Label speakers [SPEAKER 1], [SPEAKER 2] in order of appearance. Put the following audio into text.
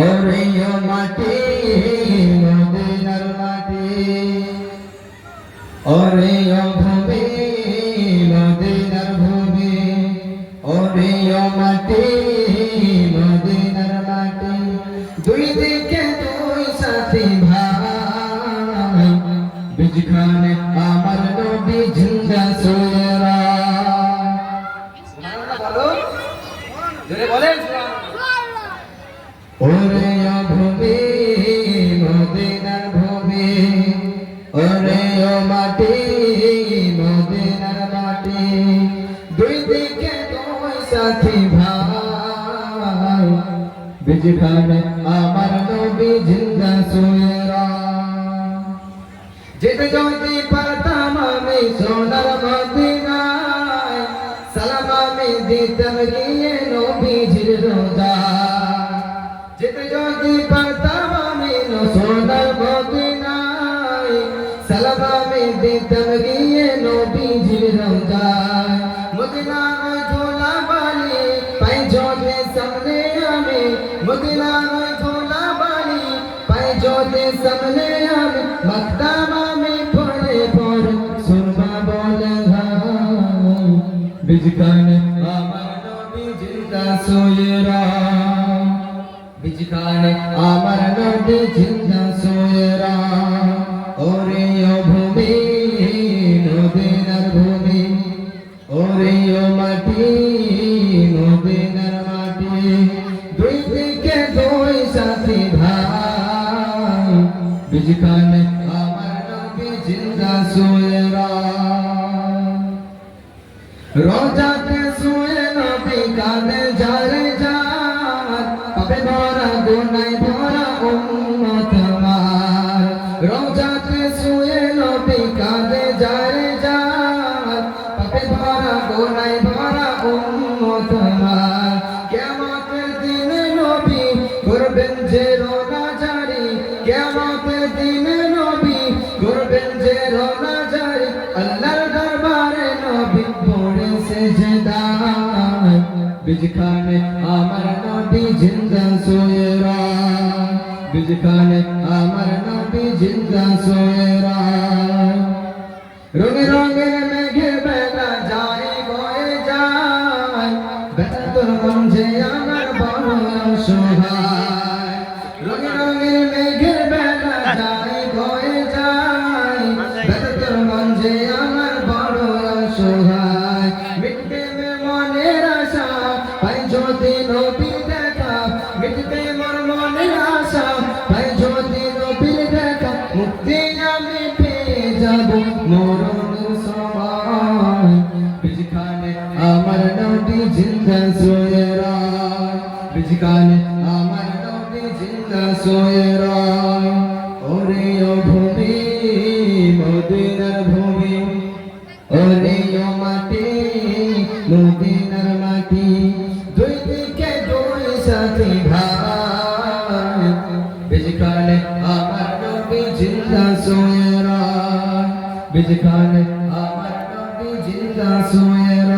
[SPEAKER 1] ওরে ও মাটি মদিনার মাটি, ওরে ও ভূমি মদিনার ভূমি, ওরে ও মাটি মদিনার মাটি, দুই দিকে দুই সাথী ভাই, বিজখানে আমার নবী জিন্দা সোয়েরা। বলো জোরে বলেন ওরে ও ভূমি মদিনার ভূমি, ওরে ও মাটি মদিনার মাটি, দুই দিকে দুই সাথী ভাই, বিজখানে আমার নবী জিন্দা সোয়েরা। যেতে যদি পারতাম আমি সোনার মদিনায়, সালাম আমি দিতাম গিয়ে নবীজির রোজায়। যেতে যদি পারতাম আমি সোনার মদিনায়, সালাম আমি দিতাম গিয়ে নবীজির রোজায়। মদিনায় ধুলা বালি পাই যদি সামনে আমি, মদিনায় ধুলা বালি পাই যদি সামনে আমি, মাকদাম আমি পড়ে পড়ে সুরমা বলে ভাই, বিজখানে আমার নবী জিন্দা সোয়েরা, বিজখানে আমার নবী জিন্দা সোয়েরা। ওরে ও ভূমি মদিনার ভূমি, ওরে ও মাটি মদিনার মাটি, দুই দিকে দুই সাথী ভাই, বিজখানে আমার নবী জিন্দা সোয়েরা। রোজাতে শুয়ে নবী কাঁদে যারে যার, পাপে ভরা গুনায় ভরা উম্মত আমার। রোজাতে শুয়ে নবী কাঁদে যারে যার, পাপে ভরা গুনায় ভরা উম্মত আমার। কিয়ামতের দিনে নবী করবেন যে রোজা জারি, কিয়ামতের দিনে নবী করবেন যে রোজা জারি, আল্লাহর দরবারে নবী পড়ে সেজদায়, বিজখানে আমার নবী জিন্দা সোয়েরা, বিজখানে আমার নবী জিন্দা সোয়েরা। রঙে রঙের মেঘের বেলা যায় বয়ে যায়, বেলা তোর মন যে আমার বড় অসহায়। রঙে রঙের মেঘের বেলা যায় বয়ে যায়, বেলা তোর মন যে আমার বড় অসহায়। মিটবে মনের আশা পাই যদি নবীর দেখা, মিটবে মোর মনের আশা পাই যদি নবীর দেখা, মুক্তি আমি পেয়ে যাব মরণের সময়, বিজখানে আমার নবী জিন্দা সোয়েরা, বিজখানে আমার নবী জিন্দা সোয়েরা। ওরে ও ভূমি মদিনার ভূমি, ওরে ও মাটি মদিনার মাটি, দুই দিকে দুই সাথী ভাই, বিজখানে আমার নবী জিন্দা সোয়েরা, বিজখানে আমার নবী জিন্দা সোয়েরা।